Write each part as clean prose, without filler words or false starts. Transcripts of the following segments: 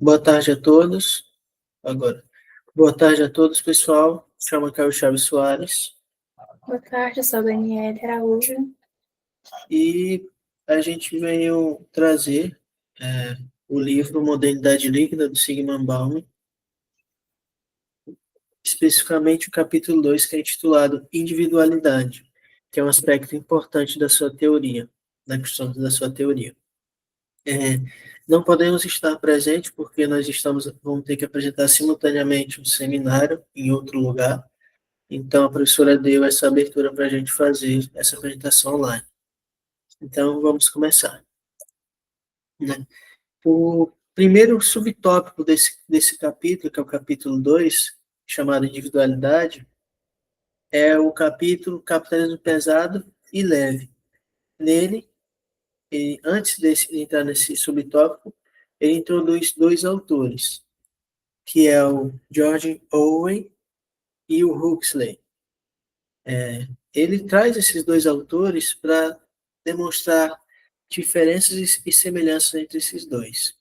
Boa tarde a todos. Agora, boa tarde a todos, pessoal. Me chamo Carlos Chaves Soares. Boa tarde, eu sou a Daniela Araújo. E a gente veio trazer o livro Modernidade Líquida, do Zygmunt Bauman, especificamente o capítulo 2, que é intitulado Individualidade, que é um aspecto importante da sua teoria, da questão da sua teoria. Não podemos estar presentes porque vamos ter que apresentar simultaneamente um seminário em outro lugar. Então, a professora deu essa abertura para a gente fazer essa apresentação online. Então, vamos começar. Né? O primeiro subtópico desse capítulo, que é o capítulo 2, chamado Individualidade, é o capítulo Capitalismo Pesado e Leve. Nele, antes de entrar nesse subtópico, ele introduz dois autores, que é o George Orwell e o Huxley. Ele traz esses dois autores para demonstrar diferenças e semelhanças entre esses dois.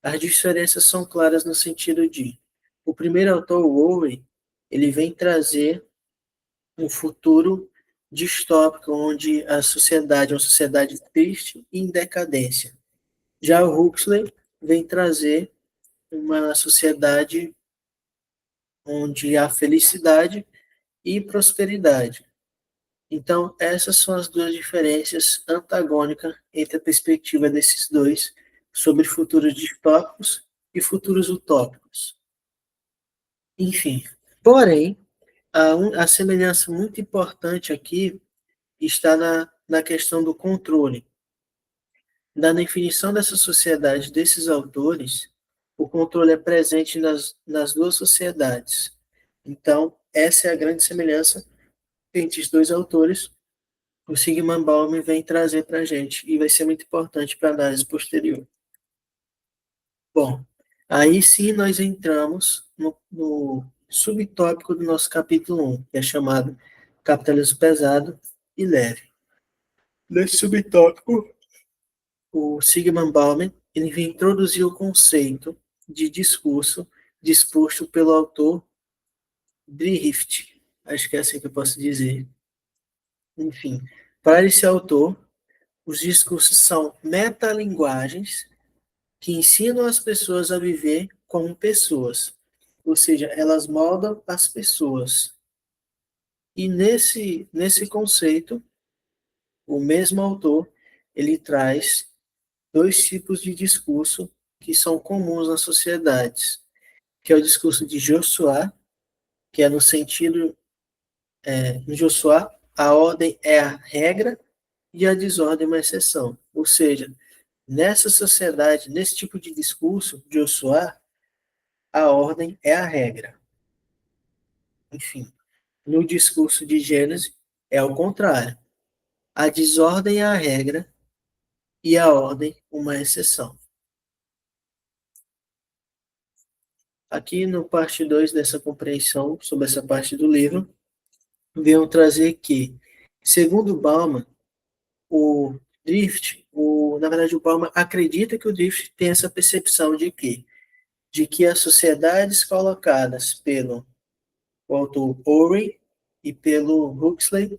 As diferenças são claras no sentido de, o primeiro autor, o Orwell, ele vem trazer um futuro distópico onde a sociedade é uma sociedade triste e em decadência. Já o Huxley vem trazer uma sociedade onde há felicidade e prosperidade. Então, essas são as duas diferenças antagônicas entre a perspectiva desses dois sobre futuros distópicos e futuros utópicos. Enfim, porém, a semelhança muito importante aqui está na questão do controle. Na definição dessa sociedade desses autores, o controle é presente nas duas sociedades. Então, essa é a grande semelhança entre os dois autores, o Zygmunt Bauman vem trazer para a gente, e vai ser muito importante para a análise posterior. Bom, aí sim nós entramos no subtópico do nosso capítulo 1, que é chamado Capitalismo Pesado e Leve. Nesse subtópico, o Zygmunt Bauman ele vem introduzir o conceito de discurso disposto pelo autor Drift, acho que é assim que eu posso dizer. Enfim, para esse autor, os discursos são metalinguagens que ensinam as pessoas a viver como pessoas, ou seja, elas moldam as pessoas. E nesse conceito, o mesmo autor, ele traz dois tipos de discurso que são comuns nas sociedades, que é o discurso de Josué, que é no sentido, em Josué, a ordem é a regra e a desordem é uma exceção. Ou seja, nessa sociedade, nesse tipo de discurso, Josué, a ordem é a regra. Enfim, no discurso de Gênesis, é o contrário. A desordem é a regra e a ordem uma exceção. Aqui no parte 2 dessa compreensão sobre essa parte do livro, venho trazer que, segundo Bauman, o Drift, na verdade o Bauman acredita que o Drift tem essa percepção de que as sociedades colocadas pelo autor Orwell e pelo Huxley,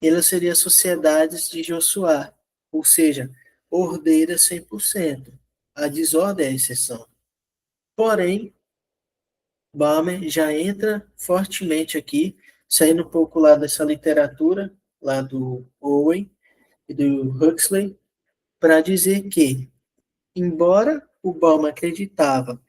elas seriam sociedades de Josué, ou seja, ordeira 100%. A desordem é a exceção. Porém, Bauman já entra fortemente aqui, saindo um pouco lá dessa literatura, lá do Owen e do Huxley, para dizer que, embora o Bauman acreditava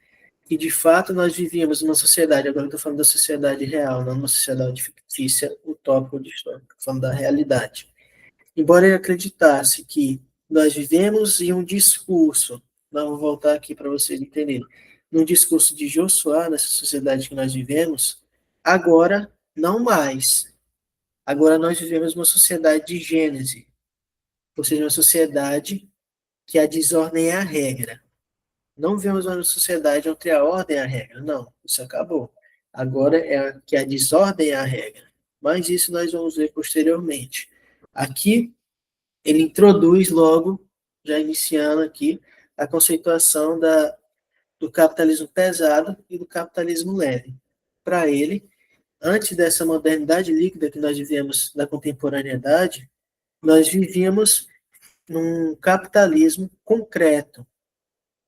que de fato nós vivíamos numa sociedade, agora eu estou falando da sociedade real, não uma sociedade fictícia, utópica ou distópica, estou falando da realidade. Embora ele acreditasse que nós vivemos em um discurso, não vou voltar aqui para vocês entenderem, num discurso de Josué, nessa sociedade que nós vivemos, agora não mais. Agora nós vivemos uma sociedade de Gênese, ou seja, uma sociedade que a desordem é a regra. Não vivemos uma sociedade onde a ordem é a regra, não, isso acabou. Agora é que a desordem é a regra. Mas isso nós vamos ver posteriormente. Aqui, ele introduz logo, já iniciando aqui, a conceituação do capitalismo pesado e do capitalismo leve. Para ele, antes dessa modernidade líquida que nós vivemos na contemporaneidade, nós vivíamos num capitalismo concreto,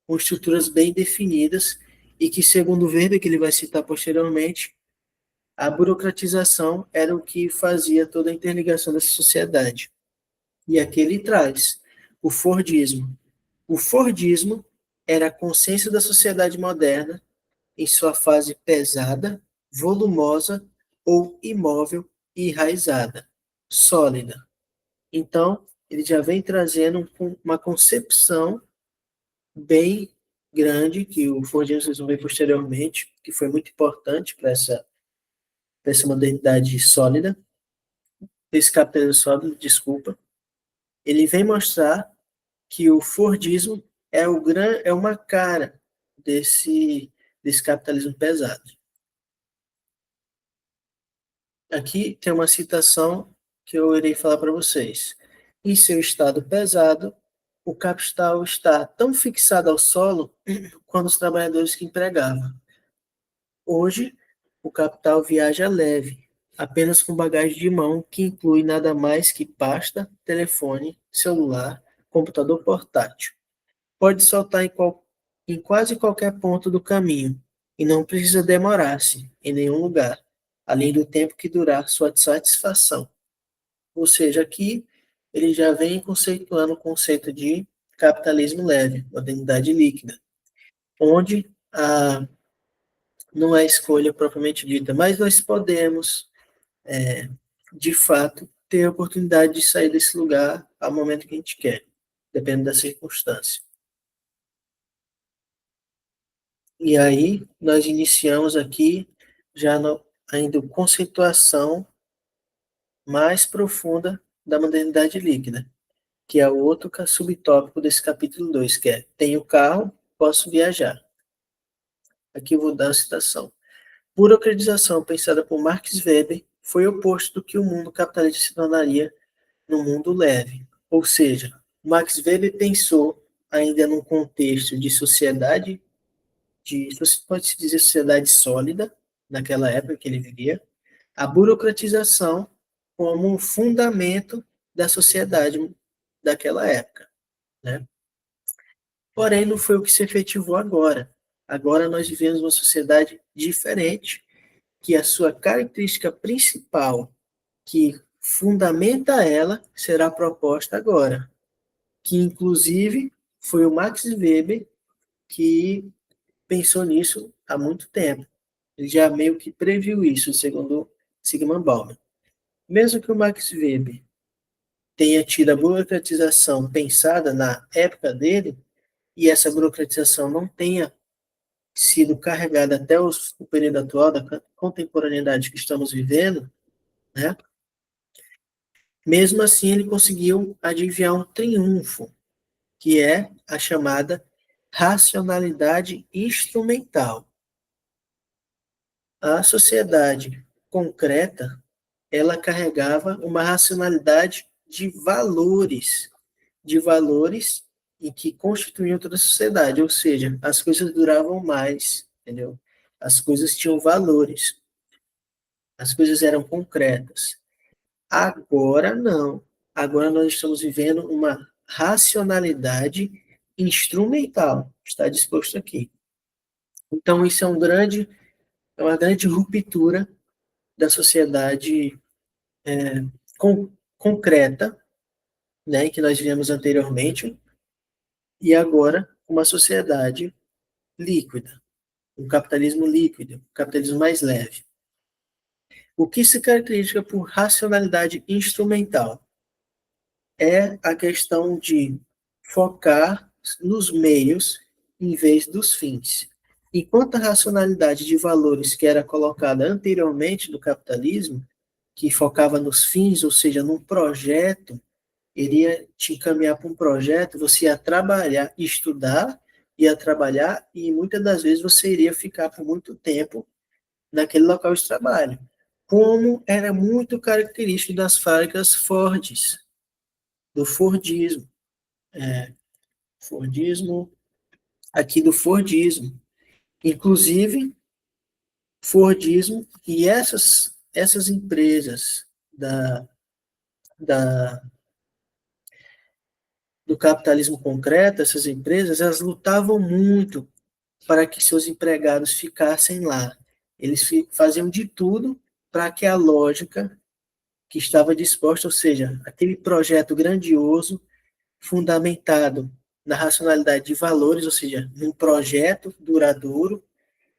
com estruturas bem definidas e que, segundo o Weber, que ele vai citar posteriormente, a burocratização era o que fazia toda a interligação dessa sociedade. E aqui ele traz o Fordismo. O Fordismo era a consciência da sociedade moderna em sua fase pesada, volumosa ou imóvel e enraizada, sólida. Então, ele já vem trazendo uma concepção bem grande, que o Fordismo vocês vão ver posteriormente, que foi muito importante para essa modernidade sólida, esse capitalismo sólido, desculpa. Ele vem mostrar que o Fordismo é uma cara desse capitalismo pesado. Aqui tem uma citação que eu irei falar para vocês. Em seu estado pesado, o capital está tão fixado ao solo quanto os trabalhadores que empregava. Hoje, o capital viaja leve, apenas com bagagem de mão que inclui nada mais que pasta, telefone, celular, computador portátil. Pode soltar em quase qualquer ponto do caminho e não precisa demorar-se em nenhum lugar, além do tempo que durar sua satisfação. Ou seja, aqui ele já vem conceituando o conceito de capitalismo leve, modernidade líquida, onde não é escolha propriamente dita, mas nós podemos, de fato, ter a oportunidade de sair desse lugar ao momento que a gente quer, dependendo da circunstância. E aí, nós iniciamos aqui, já ainda conceituação mais profunda da modernidade líquida, que é o outro subtópico desse capítulo 2, que é: tenho carro, posso viajar. Aqui eu vou dar uma citação. Burocratização pensada por Max Weber foi o oposto do que o mundo capitalista se tornaria no mundo leve. Ou seja, Max Weber pensou ainda num contexto de sociedade, pode-se dizer sociedade sólida, naquela época que ele vivia, a burocratização como um fundamento da sociedade daquela época, né? Porém, não foi o que se efetivou agora. Agora nós vivemos uma sociedade diferente, que a sua característica principal, que fundamenta ela, será proposta agora, que inclusive foi o Max Weber que pensou nisso há muito tempo. Ele já meio que previu isso, segundo Sigmund Bauman. Mesmo que o Max Weber tenha tido a burocratização pensada na época dele, e essa burocratização não tenha sido carregada até o período atual da contemporaneidade que estamos vivendo, né? Mesmo assim, ele conseguiu adivinhar um triunfo, que é a chamada racionalidade instrumental. A sociedade concreta, ela carregava uma racionalidade de valores em que constituíam toda a sociedade, ou seja, as coisas duravam mais, entendeu? As coisas tinham valores, as coisas eram concretas. Agora não. Agora nós estamos vivendo uma racionalidade instrumental, está disposto aqui. Então isso é uma grande ruptura da sociedade concreta, né, que nós vivemos anteriormente, e agora uma sociedade líquida, um capitalismo líquido, um capitalismo mais leve. O que se caracteriza por racionalidade instrumental é a questão de focar nos meios em vez dos fins. Enquanto a racionalidade de valores que era colocada anteriormente no capitalismo, que focava nos fins, ou seja, num projeto, iria te encaminhar para um projeto, você ia trabalhar, estudar, ia trabalhar e muitas das vezes você iria ficar por muito tempo naquele local de trabalho, como era muito característico das fábricas Fords, do Fordismo. Fordismo, aqui do Fordismo. Inclusive, Fordismo e essas empresas da, do capitalismo concreto, essas empresas, elas lutavam muito para que seus empregados ficassem lá. Eles faziam de tudo para que a lógica que estava disposta, ou seja, aquele projeto grandioso, fundamentado na racionalidade de valores, ou seja, num projeto duradouro,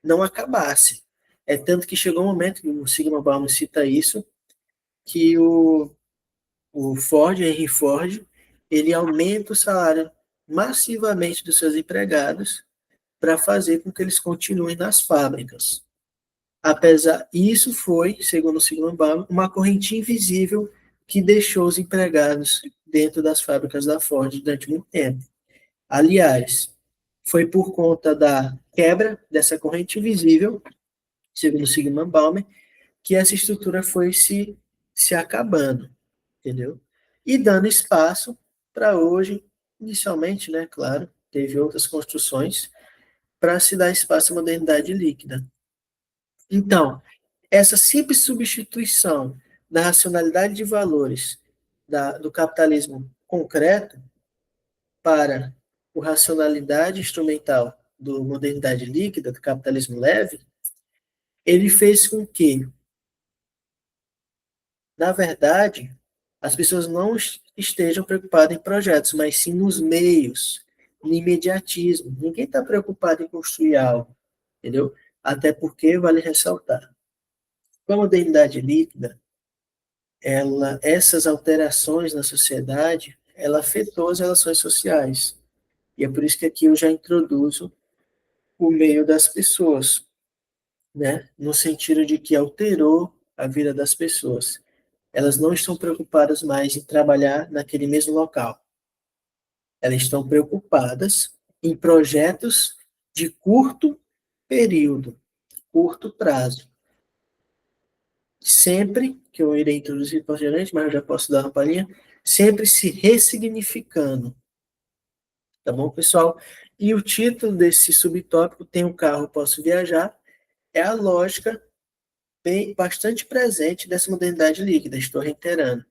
não acabasse. É tanto que chegou um momento, que o Sigmund Bauman cita isso, que o Ford, Henry Ford, ele aumenta o salário massivamente dos seus empregados para fazer com que eles continuem nas fábricas. Apesar, isso foi, segundo o Sigmund Bauman, uma corrente invisível que deixou os empregados dentro das fábricas da Ford durante muito tempo. Aliás, foi por conta da quebra dessa corrente invisível, segundo o Sigmund Bauman, que essa estrutura foi se acabando, entendeu? E dando espaço para hoje, inicialmente, né, claro, teve outras construções, para se dar espaço à modernidade líquida. Então, essa simples substituição da racionalidade de valores do capitalismo concreto para a racionalidade instrumental do modernidade líquida, do capitalismo leve, ele fez com que, na verdade, as pessoas não estejam preocupadas em projetos, mas sim nos meios, no imediatismo. Ninguém está preocupado em construir algo, entendeu? Até porque, vale ressaltar, com a modernidade líquida, essas alterações na sociedade, ela afetou as relações sociais. E é por isso que aqui eu já introduzo o meio das pessoas, né? No sentido de que alterou a vida das pessoas. Elas não estão preocupadas mais em trabalhar naquele mesmo local. Elas estão preocupadas em projetos de curto período, curto prazo. Sempre, que eu irei introduzir posteriormente, mas eu já posso dar uma palhinha, sempre se ressignificando. Tá bom, pessoal? E o título desse subtópico, Tem um carro, posso viajar, é a lógica bastante presente dessa modernidade líquida, estou reiterando,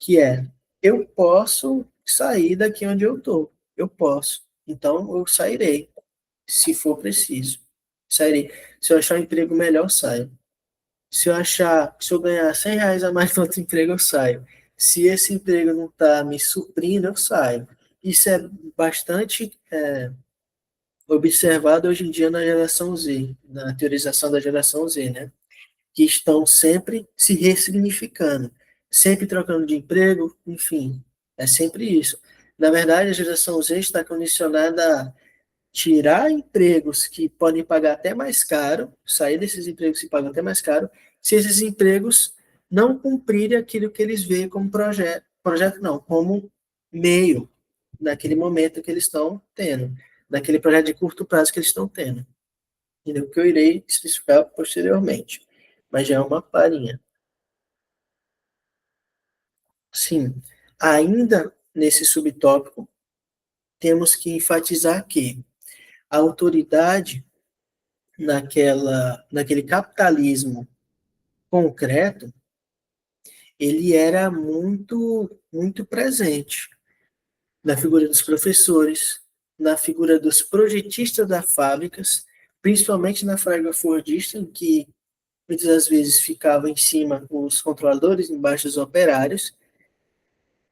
que é, eu posso sair daqui onde eu estou, eu posso, então eu sairei, se for preciso, sairei. Se eu achar um emprego melhor, eu saio. Se eu ganhar R$ 100 a mais no outro emprego, eu saio. Se esse emprego não está me suprindo, eu saio. Isso é bastante observado hoje em dia na geração Z, na teorização da geração Z, né? Que estão sempre se ressignificando, sempre trocando de emprego, enfim, é sempre isso. Na verdade, a geração Z está condicionada a tirar empregos que podem pagar até mais caro, sair desses empregos que pagam até mais caro, se esses empregos não cumprirem aquilo que eles veem como projeto não, como meio, naquele momento que eles estão tendo, naquele projeto de curto prazo que eles estão tendo. Entendeu? Que eu irei especificar posteriormente, mas já é uma palhinha. Sim, ainda nesse subtópico, temos que enfatizar que a autoridade naquele capitalismo concreto, ele era muito presente na figura dos professores, na figura dos projetistas das fábricas, principalmente na fábrica fordista, em que muitas das vezes ficavam em cima os controladores, embaixo os operários.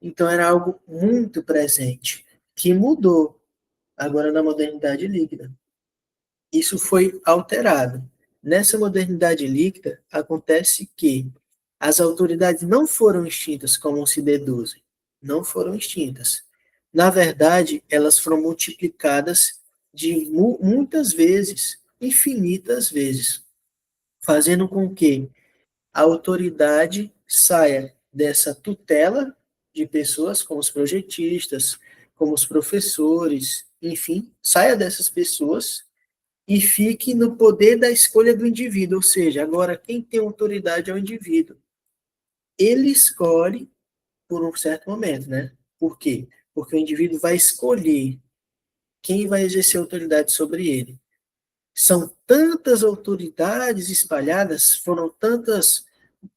Então era algo muito presente, que mudou agora na modernidade líquida. Isso foi alterado. Nessa modernidade líquida, acontece que as autoridades não foram extintas, como se deduzem. Não foram extintas. Na verdade, elas foram multiplicadas de muitas vezes, infinitas vezes, fazendo com que a autoridade saia dessa tutela de pessoas como os projetistas, como os professores, enfim, saia dessas pessoas e fique no poder da escolha do indivíduo, ou seja, agora quem tem autoridade é o indivíduo. Ele escolhe por um certo momento, né? Por quê? Porque o indivíduo vai escolher quem vai exercer autoridade sobre ele? São tantas autoridades espalhadas,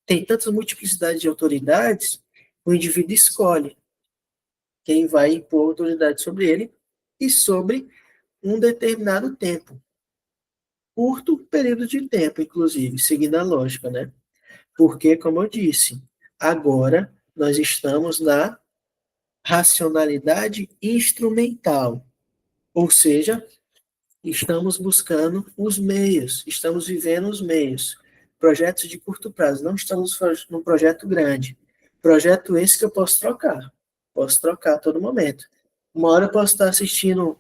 tem tantas multiplicidades de autoridades, o indivíduo escolhe quem vai impor autoridade sobre ele e sobre um determinado tempo. Curto período de tempo, inclusive, seguindo a lógica, né? Porque, como eu disse, agora nós estamos na racionalidade instrumental, ou seja, estamos buscando os meios, estamos vivendo os meios. Projetos de curto prazo, não estamos num projeto grande. Projeto esse que eu posso trocar a todo momento. Uma hora eu posso estar assistindo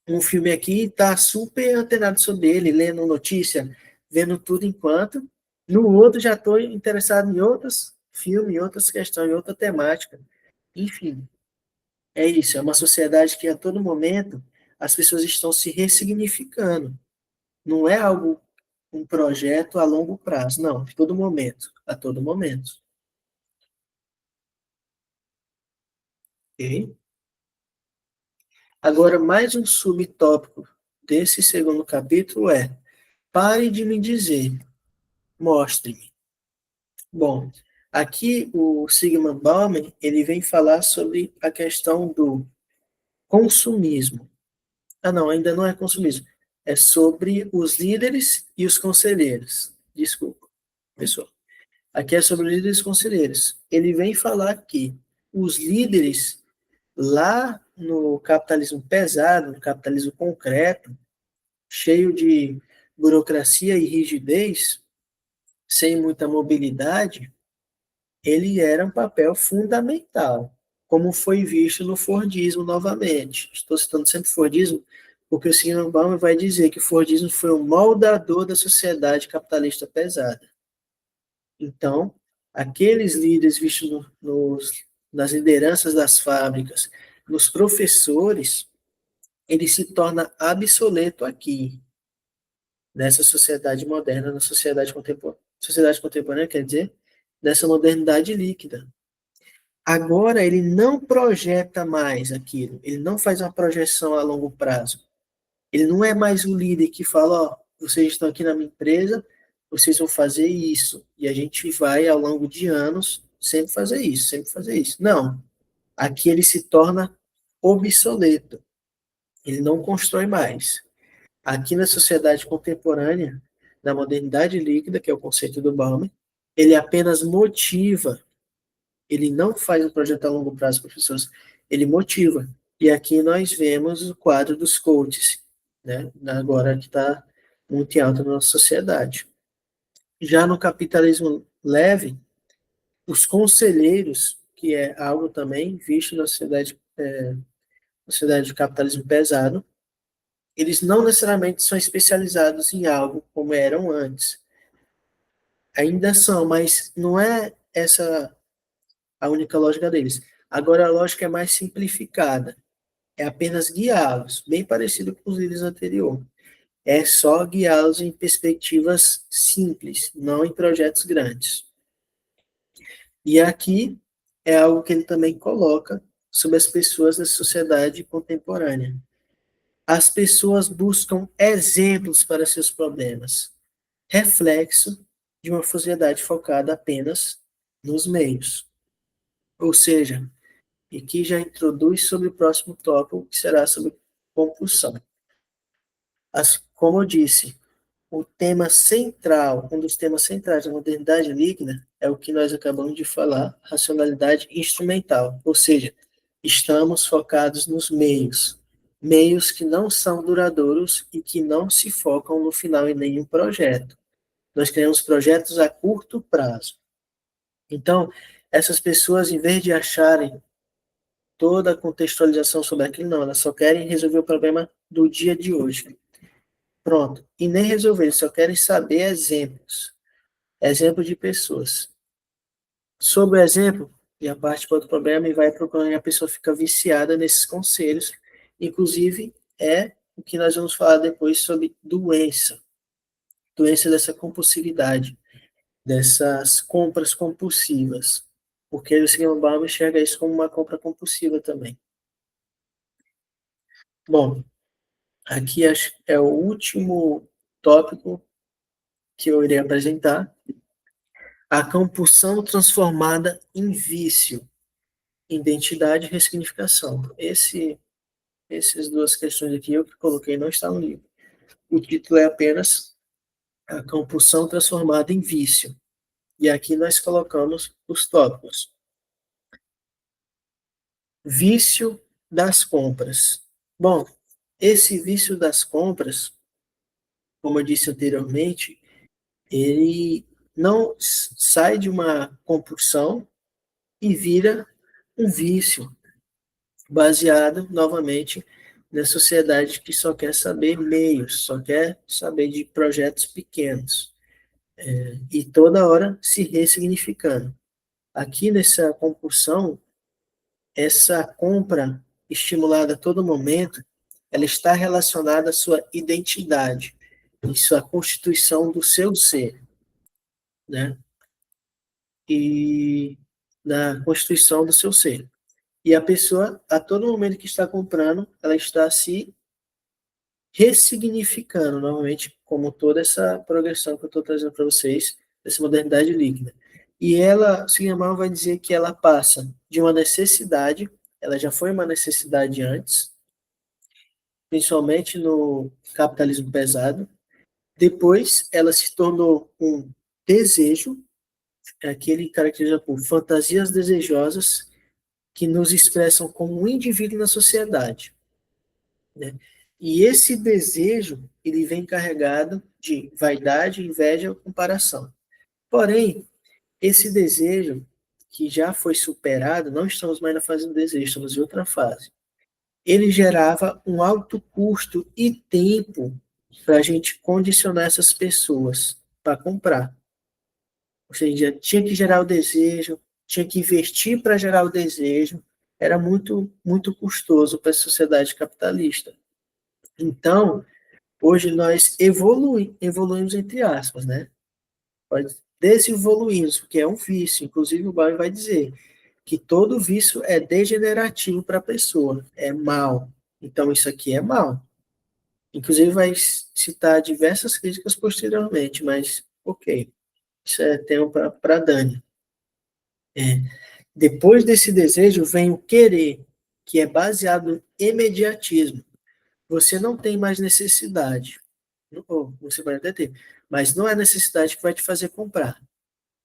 um filme aqui e estar super antenado sobre ele, lendo notícia, vendo tudo enquanto. No outro já estou interessado em outros filmes, em outras questões, em outra temática. Enfim, é isso, é uma sociedade que a todo momento as pessoas estão se ressignificando. Não é algo, um projeto a longo prazo, não, a todo momento, a todo momento. Ok? Agora, mais um subtópico desse segundo capítulo é: pare de me dizer, mostre-me. Bom, aqui o Sigmund Bauman, ele vem falar sobre a questão do consumismo. Ah, não, ainda não é consumismo. É sobre os líderes e os conselheiros. Desculpa, pessoal. Aqui é sobre líderes e conselheiros. Ele vem falar que os líderes, lá no capitalismo pesado, no capitalismo concreto, cheio de burocracia e rigidez, sem muita mobilidade, ele era um papel fundamental, como foi visto no Fordismo novamente. Estou citando sempre Fordismo, porque o Sigmund Bauman vai dizer que o Fordismo foi o moldador da sociedade capitalista pesada. Então, aqueles líderes vistos nas lideranças das fábricas, nos professores, ele se torna obsoleto aqui, nessa sociedade moderna, na sociedade contemporânea, quer dizer, nessa modernidade líquida. Agora ele não projeta mais aquilo, ele não faz uma projeção a longo prazo. Ele não é mais o líder que fala, ó, vocês estão aqui na minha empresa, vocês vão fazer isso. E a gente vai, ao longo de anos, sempre fazer isso, sempre fazer isso. Não. Aqui ele se torna obsoleto. Ele não constrói mais. Aqui na sociedade contemporânea, na modernidade líquida, que é o conceito do Bauman, ele apenas motiva. Ele não faz um projeto a longo prazo para as pessoas, ele motiva. E aqui nós vemos o quadro dos coaches, né? Agora que está muito em alta na nossa sociedade. Já no capitalismo leve, os conselheiros, que é algo também visto na sociedade de capitalismo pesado, eles não necessariamente são especializados em algo como eram antes. Ainda são, mas não é essa a única lógica deles. Agora a lógica é mais simplificada. É apenas guiá-los, bem parecido com os líderes anteriores. É só guiá-los em perspectivas simples, não em projetos grandes. E aqui é algo que ele também coloca sobre as pessoas da sociedade contemporânea. As pessoas buscam exemplos para seus problemas, reflexo de uma sociedade focada apenas nos meios. Ou seja, e que já introduz sobre o próximo tópico, que será sobre compulsão. Como eu disse, o tema central, um dos temas centrais da modernidade líquida é o que nós acabamos de falar, racionalidade instrumental, ou seja, estamos focados nos meios, meios que não são duradouros e que não se focam no final em nenhum projeto. Nós queremos projetos a curto prazo. Então, essas pessoas, em vez de acharem toda a contextualização sobre aquilo, não, elas só querem resolver o problema do dia de hoje. Pronto. E nem resolver, eles só querem saber exemplos. Exemplo de pessoas. Sobre o exemplo, já parte para outro problema e vai procurando e a pessoa fica viciada nesses conselhos. Inclusive, é o que nós vamos falar depois sobre doença. Doença dessa compulsividade, dessas compras compulsivas. Porque o Sigmund Bauman enxerga isso como uma compra compulsiva também. Bom, aqui é o último tópico que eu irei apresentar. A compulsão transformada em vício, identidade e ressignificação. Essas duas questões aqui eu que coloquei não está no livro. O título é apenas A compulsão transformada em vício. E aqui nós colocamos os tópicos. Vício das compras. Bom, esse vício das compras, como eu disse anteriormente, ele não sai de uma compulsão e vira um vício, baseado, novamente, na sociedade que só quer saber meios, só quer saber de projetos pequenos, e toda hora se ressignificando. Aqui nessa compulsão, essa compra estimulada a todo momento, ela está relacionada à sua identidade, e sua constituição do seu ser, né? E na constituição do seu ser. E a pessoa, a todo momento que está comprando, ela está se ressignificando, novamente, como toda essa progressão que eu estou trazendo para vocês, dessa modernidade líquida. E ela, Sigmund vai dizer que ela passa de uma necessidade, ela já foi uma necessidade antes, principalmente no capitalismo pesado, depois ela se tornou um desejo, aquele caracterizado por fantasias desejosas que nos expressam como um indivíduo na sociedade, né? E esse desejo, ele vem carregado de vaidade, inveja ou comparação. Porém, esse desejo, que já foi superado, não estamos mais na fase do desejo, estamos em outra fase. Ele gerava um alto custo e tempo para a gente condicionar essas pessoas para comprar. Ou seja, tinha que gerar o desejo, tinha que investir para gerar o desejo, era muito, muito custoso para a sociedade capitalista. Então, hoje nós evoluímos entre aspas, né? Desevoluímos, porque é um vício. Inclusive, o Bauman vai dizer que todo vício é degenerativo para a pessoa, é mal. Então, isso aqui é mal. Inclusive, vai citar diversas críticas posteriormente, mas, ok, isso é tema para Dani. Depois desse desejo vem o querer, que é baseado no imediatismo. Você não tem mais necessidade, ou você pode até ter, mas não é a necessidade que vai te fazer comprar.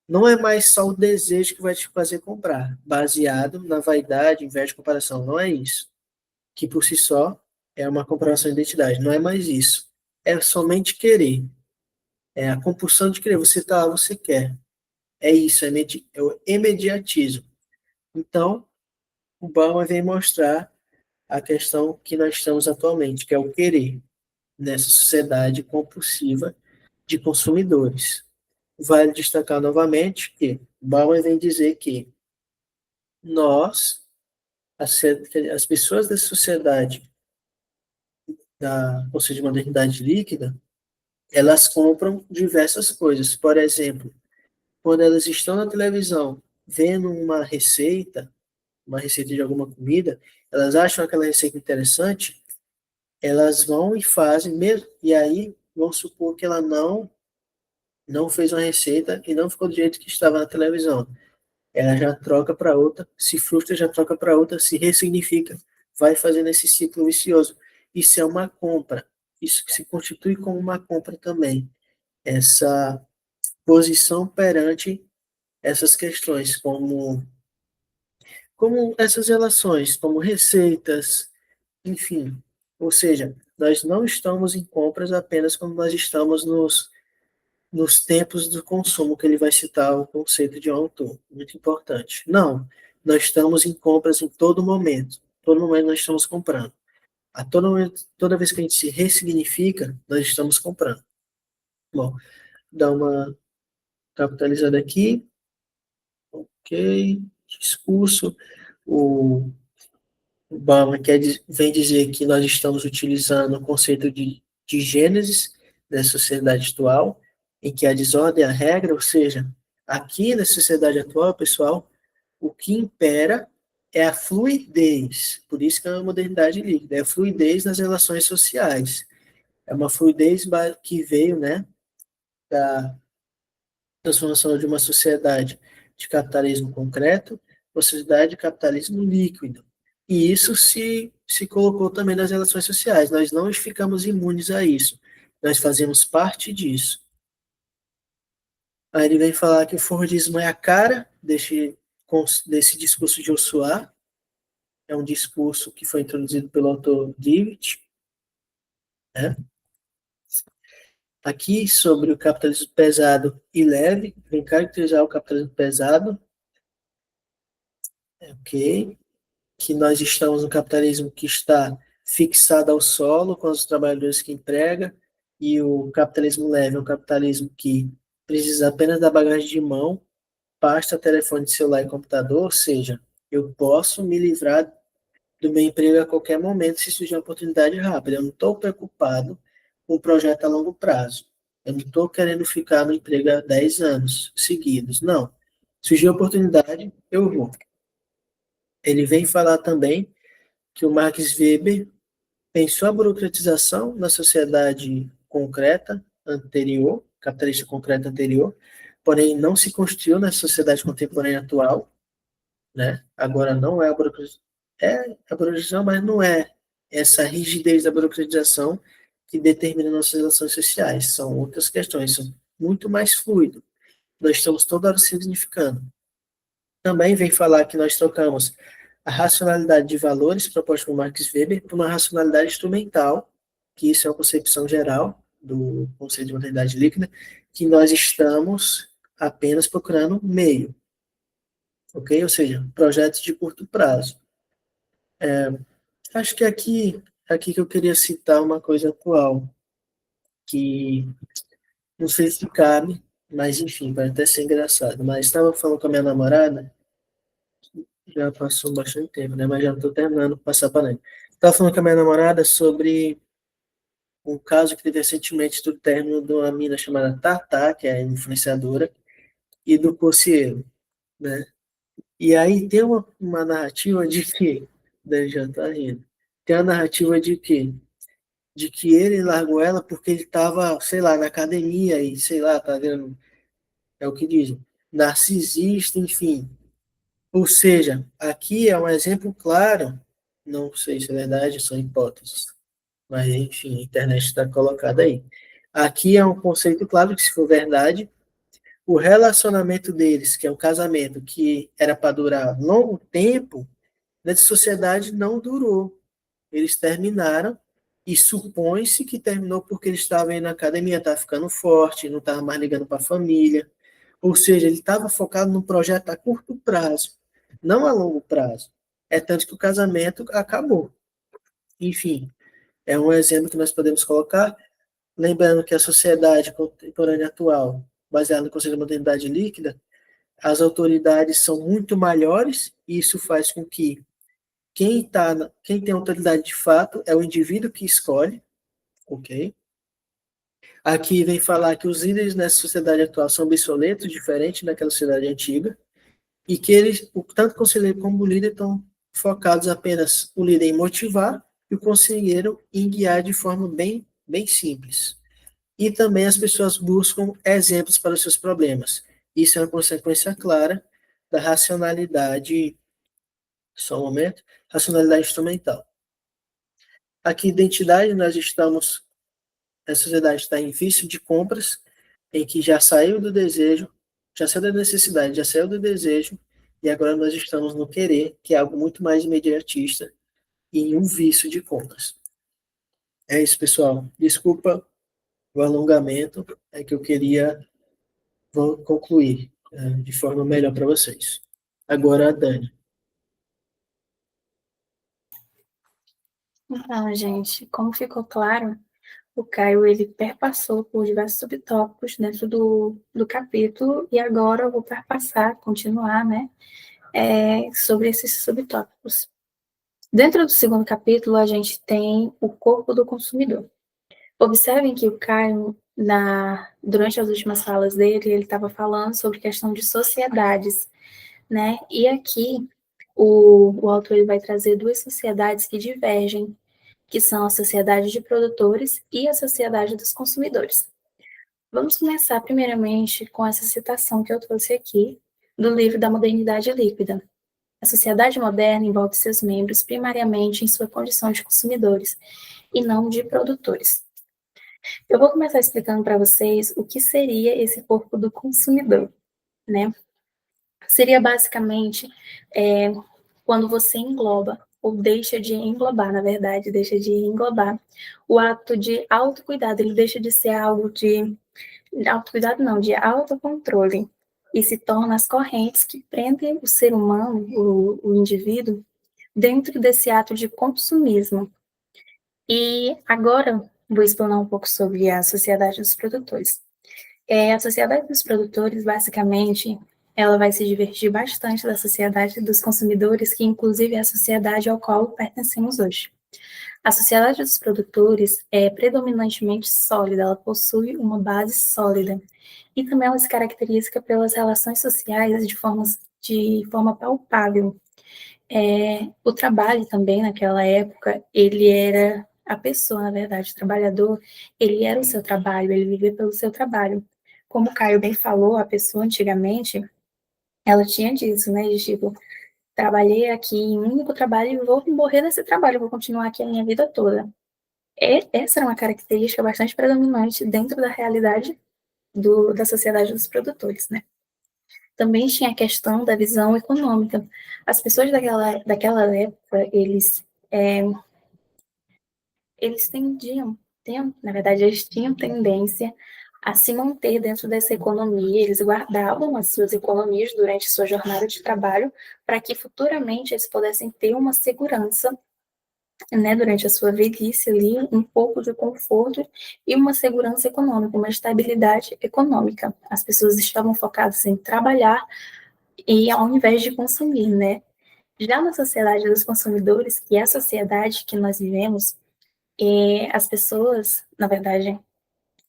Não é mais só o desejo que vai te fazer comprar, baseado na vaidade, inveja e comparação. Não é isso. Que por si só é uma comprovação de identidade. Não é mais isso. É somente querer. É a compulsão de querer. Você está lá, você quer. É isso, é o imediatismo. Então, o Bauman vem mostrar a questão que nós estamos atualmente, que é o querer, nessa sociedade compulsiva de consumidores. Vale destacar novamente que Bauman vem dizer que nós, as pessoas da sociedade, ou seja, modernidade líquida, elas compram diversas coisas. Por exemplo, quando elas estão na televisão vendo uma receita de alguma comida, elas acham aquela receita interessante, elas vão e fazem mesmo, e aí vamos supor que ela não fez uma receita e não ficou do jeito que estava na televisão. Ela já troca para outra, se frustra, já troca para outra, se ressignifica, vai fazendo esse ciclo vicioso. Isso é uma compra. Isso se constitui como uma compra também. Essa posição perante essas questões, como essas relações, como receitas, enfim. Ou seja, nós não estamos em compras apenas quando nós estamos nos tempos do consumo, que ele vai citar o conceito de um autor, muito importante. Não, nós estamos em compras em todo momento nós estamos comprando. A todo momento, toda vez que a gente se ressignifica, nós estamos comprando. Bom, dá uma capitalizada aqui, ok, discurso, o Bauman vem dizer que nós estamos utilizando o conceito de Gênesis da sociedade atual, em que a desordem é a regra, ou seja, aqui na sociedade atual, pessoal, o que impera é a fluidez, por isso que é uma modernidade líquida, é a fluidez nas relações sociais. É uma fluidez que veio, né, da transformação de uma sociedade de capitalismo concreto para uma sociedade de capitalismo líquido. E isso se colocou também nas relações sociais. Nós não ficamos imunes a isso. Nós fazemos parte disso. Aí ele vem falar que o Fordismo é a cara desse discurso de Ossuá. É um discurso que foi introduzido pelo autor David, né? Aqui, sobre o capitalismo pesado e leve, vem caracterizar o capitalismo pesado, ok? Que nós estamos no capitalismo que está fixado ao solo, com os trabalhadores que emprega, e o capitalismo leve é um capitalismo que precisa apenas da bagagem de mão, pasta, telefone, celular e computador, ou seja, eu posso me livrar do meu emprego a qualquer momento se surgir uma oportunidade rápida. Eu não estou preocupado com um projeto a longo prazo. Eu não estou querendo ficar no emprego há 10 anos seguidos. Não. Surgir a oportunidade, eu vou. Ele vem falar também que o Max Weber pensou a burocratização na sociedade concreta anterior, capitalista concreta anterior, porém não se construiu na sociedade contemporânea atual, né? Agora não é a burocratização, é a burocratização, mas não é essa rigidez da burocratização que determina nossas relações sociais. São outras questões, são muito mais fluido. Nós estamos toda hora se significando. Também vem falar que nós trocamos a racionalidade de valores proposta por Max Weber por uma racionalidade instrumental, que isso é uma concepção geral do conceito de modernidade líquida, que nós estamos apenas procurando meio, ok? Ou seja, projetos de curto prazo. Acho que aqui que eu queria citar uma coisa atual, que não sei se cabe, mas enfim, vai até ser engraçado. Mas estava falando com a minha namorada, já passou bastante tempo, né? Mas já estou terminando de passar para ele. Estava falando com a minha namorada sobre um caso que teve recentemente do término de uma mina chamada Tata, que é influenciadora, e do Cossielo, né? E aí tem uma narrativa de que, daí já tá rindo, tem a narrativa de que ele largou ela porque ele estava, sei lá, na academia e, sei lá, tá vendo, é o que dizem, narcisista, enfim. Ou seja, aqui é um exemplo claro, não sei se é verdade, são hipóteses, mas enfim, a internet está colocada aí. Aqui é um conceito claro que, se for verdade, o relacionamento deles, que é um casamento que era para durar longo tempo, nessa sociedade não durou. Eles terminaram e supõe-se que terminou porque ele estava aí na academia, estava ficando forte, não estava mais ligando para a família. Ou seja, ele estava focado num projeto a curto prazo, não a longo prazo. É tanto que o casamento acabou. Enfim, é um exemplo que nós podemos colocar. Lembrando que a sociedade contemporânea atual, baseada no conceito de modernidade líquida, as autoridades são muito maiores, e isso faz com que quem tem autoridade de fato é o indivíduo que escolhe, ok? Aqui vem falar que os líderes nessa sociedade atual são obsoletos, diferente daquela sociedade antiga, e que eles, tanto o conselheiro como o líder, estão focados apenas o líder em motivar e o conselheiro em guiar de forma bem simples. E também as pessoas buscam exemplos para os seus problemas. Isso é uma consequência clara da racionalidade, só um momento, racionalidade instrumental. Aqui, identidade, nós estamos, a sociedade está em vício de compras, em que já saiu do desejo, já saiu da necessidade, já saiu do desejo, e agora nós estamos no querer, que é algo muito mais imediatista, e em um vício de compras. É isso, pessoal. Desculpa o alongamento, é que eu queria concluir de forma melhor para vocês. Agora, a Dani. Então, gente, como ficou claro, o Caio ele perpassou por diversos subtópicos dentro do capítulo, e agora eu vou perpassar, continuar, né, sobre esses subtópicos. Dentro do segundo capítulo, a gente tem o corpo do consumidor. Observem que o Caio, durante as últimas falas dele, ele estava falando sobre questão de sociedades, né? E aqui o autor ele vai trazer duas sociedades que divergem, que são a sociedade de produtores e a sociedade dos consumidores. Vamos começar primeiramente com essa citação que eu trouxe aqui, do livro da Modernidade Líquida. A sociedade moderna envolve seus membros primariamente em sua condição de consumidores e não de produtores. Eu vou começar explicando para vocês o que seria esse corpo do consumidor, né? Seria basicamente quando você engloba, ou deixa de englobar, na verdade, deixa de englobar o ato de autocuidado, ele deixa de ser algo de autocuidado não, de autocontrole, e se torna as correntes que prendem o ser humano, o indivíduo, dentro desse ato de consumismo. E agora vou explanar um pouco sobre a sociedade dos produtores. A sociedade dos produtores, basicamente, ela vai se divergir bastante da sociedade dos consumidores, que inclusive é a sociedade ao qual pertencemos hoje. A sociedade dos produtores é predominantemente sólida, ela possui uma base sólida, e também ela se caracteriza pelas relações sociais de forma palpável. O trabalho também, naquela época, ele era a pessoa, na verdade, o trabalhador, ele era o seu trabalho, ele vivia pelo seu trabalho. Como o Caio bem falou, a pessoa antigamente, ela tinha disso, né, de tipo, trabalhei aqui em um único trabalho e vou morrer nesse trabalho, vou continuar aqui a minha vida toda. Essa era uma característica bastante predominante dentro da realidade da sociedade dos produtores, né? Também tinha a questão da visão econômica. As pessoas daquela época, eles na verdade, eles tinham tendência a se manter dentro dessa economia, eles guardavam as suas economias durante sua jornada de trabalho para que futuramente eles pudessem ter uma segurança, né, durante a sua velhice ali, um pouco de conforto e uma segurança econômica, uma estabilidade econômica. As pessoas estavam focadas em trabalhar e ao invés de consumir, né? Já na sociedade dos consumidores, que é a sociedade que nós vivemos, as pessoas, na verdade,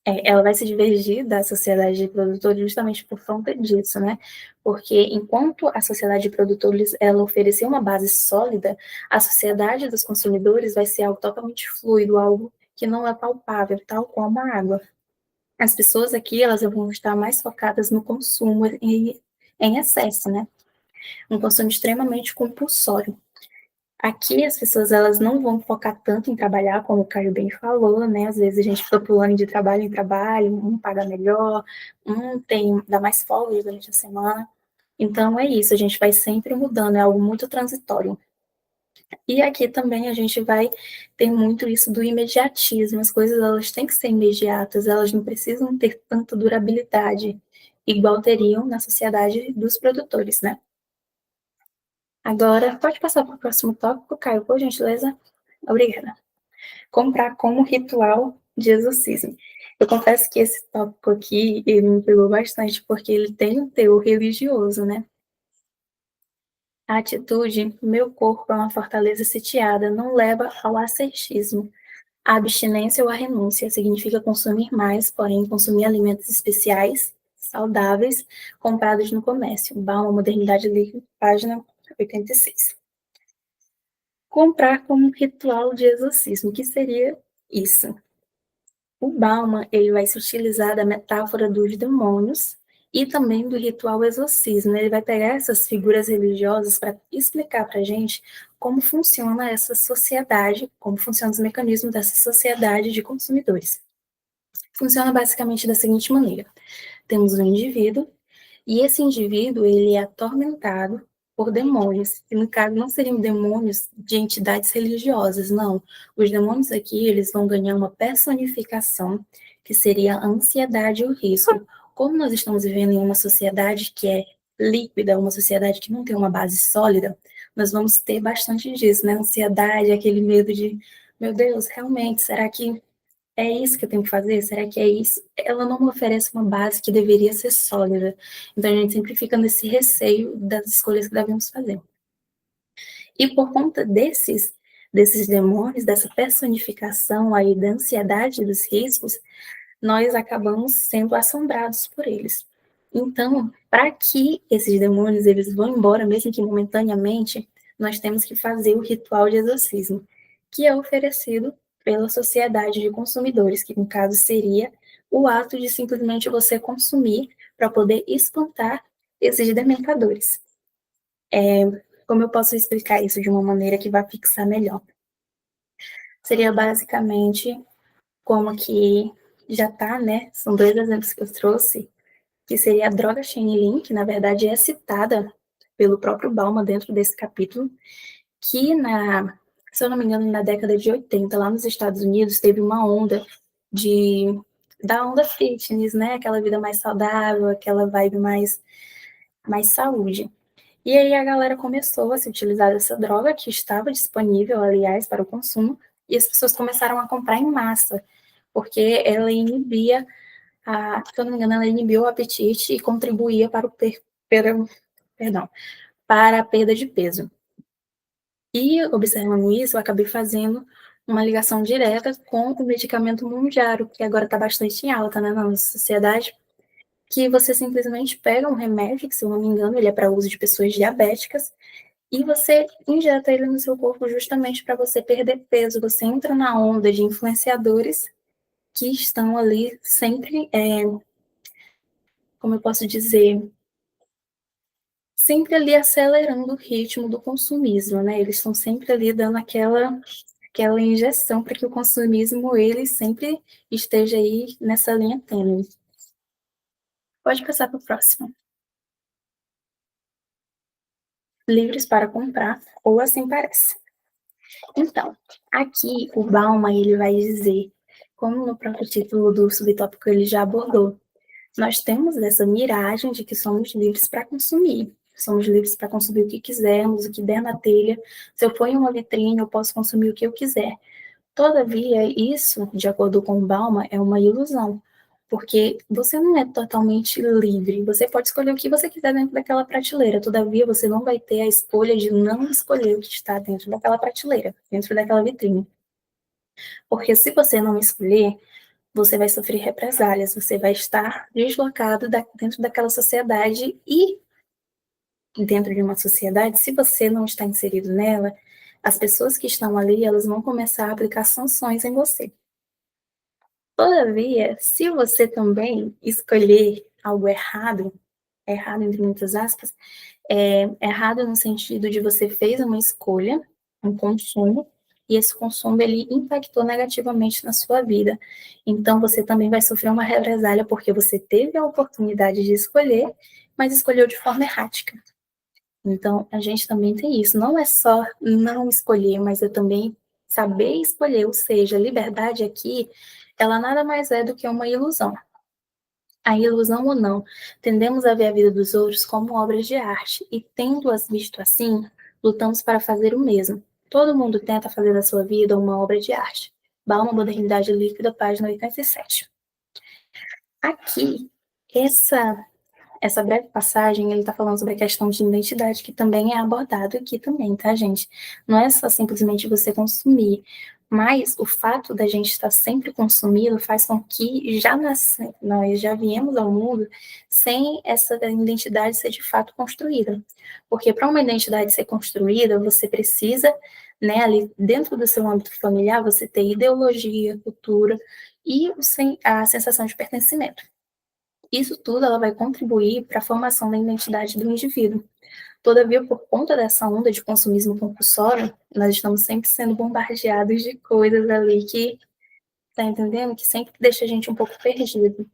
ela vai se divergir da sociedade de produtores justamente por conta disso, né? Porque enquanto a sociedade de produtores ela oferecer uma base sólida, a sociedade dos consumidores vai ser algo totalmente fluido, algo que não é palpável, tal como a água. As pessoas aqui elas vão estar mais focadas no consumo em excesso, né? Um consumo extremamente compulsório. Aqui as pessoas elas não vão focar tanto em trabalhar, como o Caio bem falou, né? Às vezes a gente fica pulando de trabalho em trabalho, um paga melhor, dá mais folga durante a semana. Então é isso, a gente vai sempre mudando, é algo muito transitório. E aqui também a gente vai ter muito isso do imediatismo, as coisas elas têm que ser imediatas, elas não precisam ter tanta durabilidade, igual teriam na sociedade dos produtores, né? Agora, pode passar para o próximo tópico, Caio, por gentileza? Obrigada. Comprar como ritual de exorcismo. Eu confesso que esse tópico aqui, ele me pegou bastante, porque ele tem um teor religioso, né? A atitude, meu corpo é uma fortaleza sitiada, não leva ao ascetismo. A abstinência ou a renúncia significa consumir mais, porém consumir alimentos especiais, saudáveis, comprados no comércio. Bauma, Modernidade Líquida, página 86. Comprar como ritual de exorcismo. O que seria isso? O Bauman ele vai se utilizar da metáfora dos demônios e também do ritual exorcismo. Ele vai pegar essas figuras religiosas para explicar para a gente como funciona essa sociedade, como funcionam os mecanismos dessa sociedade de consumidores. Funciona basicamente da seguinte maneira. Temos um indivíduo, e esse indivíduo ele é atormentado por demônios, que no caso não seriam demônios de entidades religiosas, não. Os demônios aqui, eles vão ganhar uma personificação, que seria a ansiedade e o risco. Como nós estamos vivendo em uma sociedade que é líquida, uma sociedade que não tem uma base sólida, nós vamos ter bastante disso, né? Ansiedade, aquele medo de, meu Deus, realmente, será que é isso que eu tenho que fazer? Será que é isso? Ela não me oferece uma base que deveria ser sólida. Então, a gente sempre fica nesse receio das escolhas que devemos fazer. E por conta desses demônios, dessa personificação aí da ansiedade dos riscos, nós acabamos sendo assombrados por eles. Então, para que esses demônios eles vão embora, mesmo que momentaneamente, nós temos que fazer o ritual de exorcismo, que é oferecido pela sociedade de consumidores, que no caso seria o ato de simplesmente você consumir para poder espantar esses dementadores. Como eu posso explicar isso de uma maneira que vai fixar melhor? Seria basicamente como que já está, né? São 2 exemplos que eu trouxe, que seria a droga Xenilin, que na verdade é citada pelo próprio Bauman dentro desse capítulo, que se eu não me engano, na década de 80, lá nos Estados Unidos, teve uma onda da onda fitness, né? Aquela vida mais saudável, aquela vibe mais saúde. E aí a galera começou a se utilizar dessa droga, que estava disponível, aliás, para o consumo, e as pessoas começaram a comprar em massa, porque ela inibia, se eu não me engano, ela inibiu o apetite e contribuía para para a perda de peso. E, observando isso, eu acabei fazendo uma ligação direta com o medicamento Mounjaro, que agora está bastante em alta, né, na nossa sociedade, que você simplesmente pega um remédio, que se eu não me engano, ele é para uso de pessoas diabéticas, e você injeta ele no seu corpo justamente para você perder peso. Você entra na onda de influenciadores que estão ali sempre, como eu posso dizer, sempre ali acelerando o ritmo do consumismo, né? Eles estão sempre ali dando aquela injeção para que o consumismo ele sempre esteja aí nessa linha tênue. Pode passar para o próximo. Livres para comprar, ou assim parece. Então, aqui o Bauman ele vai dizer, como no próprio título do subtópico ele já abordou, nós temos essa miragem de que somos livres para consumir. Somos livres para consumir o que quisermos, o que der na telha. Se eu for em uma vitrine, eu posso consumir o que eu quiser. Todavia, isso, de acordo com o Bauman, é uma ilusão, porque você não é totalmente livre. Você pode escolher o que você quiser dentro daquela prateleira. Todavia, você não vai ter a escolha de não escolher o que está dentro daquela prateleira, dentro daquela vitrine. Porque se você não escolher, você vai sofrer represálias, você vai estar deslocado dentro daquela sociedade e dentro de uma sociedade, se você não está inserido nela, as pessoas que estão ali, elas vão começar a aplicar sanções em você. Todavia, se você também escolher algo errado entre muitas aspas, errado no sentido de você fez uma escolha, um consumo, e esse consumo ele impactou negativamente na sua vida. Então você também vai sofrer uma represália porque você teve a oportunidade de escolher, mas escolheu de forma errática. Então a gente também tem isso, não é só não escolher, mas é também saber escolher, ou seja, a liberdade aqui, ela nada mais é do que uma ilusão. A ilusão ou não, tendemos a ver a vida dos outros como obras de arte, e tendo-as visto assim, lutamos para fazer o mesmo. Todo mundo tenta fazer da sua vida uma obra de arte. Bauman, Modernidade Líquida, página 87. Aqui, essa breve passagem, ele está falando sobre a questão de identidade, que também é abordado aqui também, tá, gente? Não é só simplesmente você consumir, mas o fato da gente estar sempre consumindo faz com que nós já viemos ao mundo sem essa identidade ser de fato construída. Porque para uma identidade ser construída, você precisa, né, ali dentro do seu âmbito familiar, você ter ideologia, cultura e a sensação de pertencimento. Isso tudo ela vai contribuir para a formação da identidade do indivíduo. Todavia, por conta dessa onda de consumismo compulsório, nós estamos sempre sendo bombardeados de coisas ali que, tá entendendo? Que sempre deixa a gente um pouco perdido.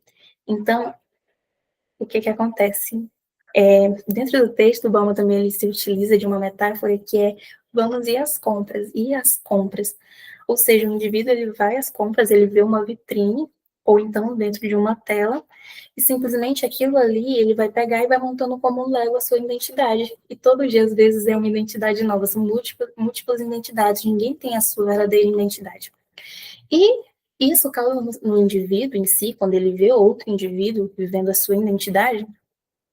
Então, o que acontece? Dentro do texto, o Bauman também ele se utiliza de uma metáfora que é vamos ir às compras, Ou seja, o indivíduo ele vai às compras, ele vê uma vitrine, ou então dentro de uma tela, e simplesmente aquilo ali ele vai pegar e vai montando como um Lego a sua identidade. E todo dia, às vezes, é uma identidade nova, são múltiplas identidades, ninguém tem a sua verdadeira identidade. E isso causa no indivíduo em si, quando ele vê outro indivíduo vivendo a sua identidade,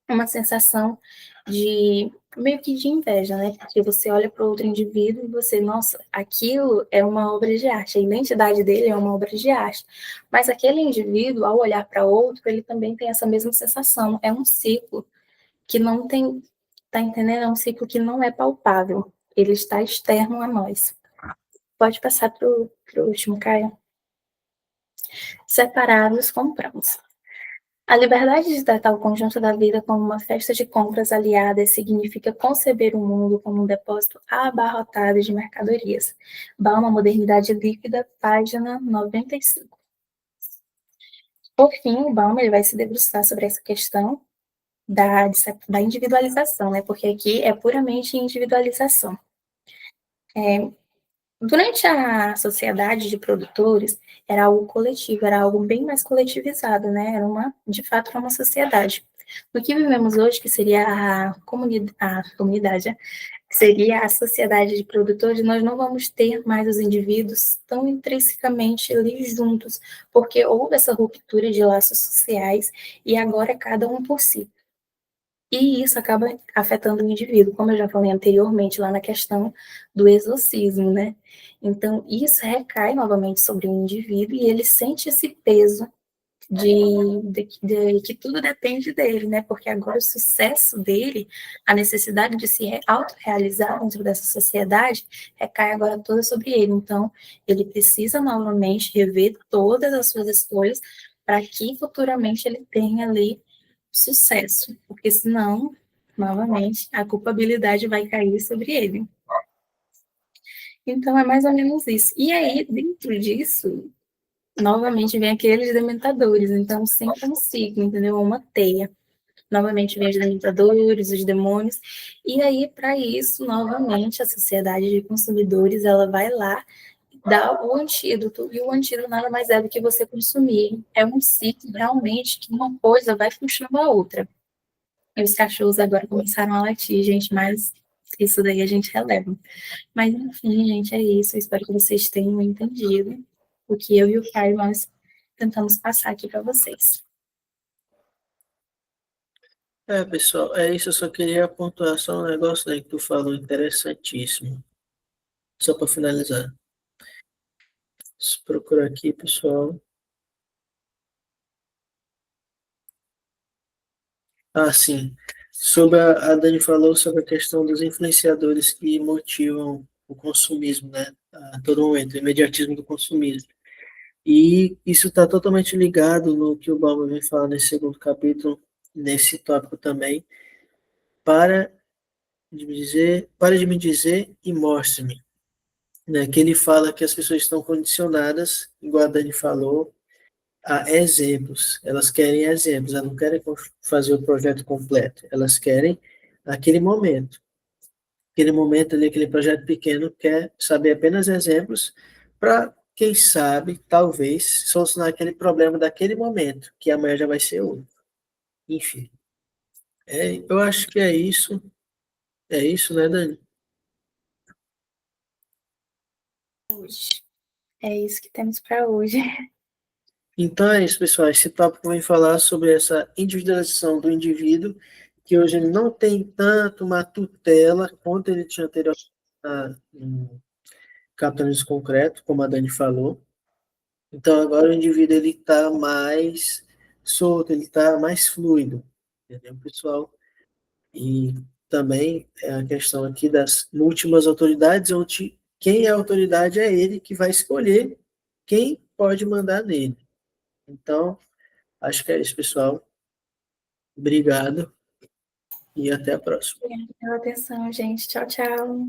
uma sensação de meio que de inveja, né? Porque você olha para outro indivíduo e você, nossa, aquilo é uma obra de arte, a identidade dele é uma obra de arte. Mas aquele indivíduo, ao olhar para outro, ele também tem essa mesma sensação. É um ciclo que não tem, tá entendendo? É um ciclo que não é palpável. ele está externo a nós. Pode passar para o último, Caio. Separados, compramos. A liberdade de tratar o conjunto da vida como uma festa de compras aliadas significa conceber o mundo como um depósito abarrotado de mercadorias. Balma Modernidade Líquida, página 95. Por fim, o Balma ele vai se debruçar sobre essa questão da individualização, né? Porque aqui é puramente individualização. Durante a sociedade de produtores, era algo coletivo, era algo bem mais coletivizado, né? De fato, era uma sociedade. No que vivemos hoje, que seria a comunidade, né? Que seria a sociedade de produtores, nós não vamos ter mais os indivíduos tão intrinsecamente ali juntos, porque houve essa ruptura de laços sociais e agora é cada um por si. E isso acaba afetando o indivíduo, como eu já falei anteriormente, lá na questão do exorcismo, né? Então, isso recai novamente sobre o indivíduo e ele sente esse peso de que tudo depende dele, né? Porque agora o sucesso dele, a necessidade de se autorrealizar dentro dessa sociedade, recai agora toda sobre ele. Então, ele precisa novamente rever todas as suas escolhas para que futuramente ele tenha ali sucesso, porque senão, novamente, a culpabilidade vai cair sobre ele. Então, é mais ou menos isso. E aí, dentro disso, novamente vem aqueles dementadores. Então, sempre um ciclo, entendeu? Uma teia. Novamente vem os dementadores, os demônios. E aí, para isso, novamente, a sociedade de consumidores, ela vai lá dar o antídoto. E o antídoto nada mais é do que você consumir. É um ciclo, realmente, que uma coisa vai puxando a outra. E os cachorros agora começaram a latir, gente, mas isso daí a gente releva. Mas, enfim, gente, é isso. Eu espero que vocês tenham entendido o que eu e o Caio nós tentamos passar aqui para vocês. Pessoal, é isso. Eu só queria pontuar só um negócio aí que tu falou interessantíssimo. Só para finalizar. Deixa eu procurar aqui, pessoal. Sim. A Dani falou sobre a questão dos influenciadores que motivam o consumismo, né? A todo momento, o imediatismo do consumismo. E isso está totalmente ligado no que o Bauman vem falar nesse segundo capítulo, nesse tópico também. Pare de me dizer e mostre-me. Né? Que ele fala que as pessoas estão condicionadas, igual a Dani falou, a exemplos. Elas querem exemplos, elas não querem fazer o projeto completo. Elas querem aquele momento. Aquele momento ali, aquele projeto pequeno, quer saber apenas exemplos para, quem sabe, talvez, solucionar aquele problema daquele momento, que amanhã já vai ser outro. Enfim. Eu acho que é isso. É isso, né, Dani? É isso que temos para hoje. Então é isso, pessoal. Esse tópico vem falar sobre essa individualização do indivíduo, que hoje ele não tem tanto uma tutela quanto ele tinha anteriormente no capitalismo concreto, como a Dani falou. Então agora o indivíduo ele está mais solto, ele está mais fluido, entendeu, pessoal? E também é a questão aqui das múltiplas autoridades, onde quem é a autoridade é ele que vai escolher quem pode mandar nele. Então, acho que é isso, pessoal. Obrigado e até a próxima. Obrigada pela atenção, gente. Tchau, tchau.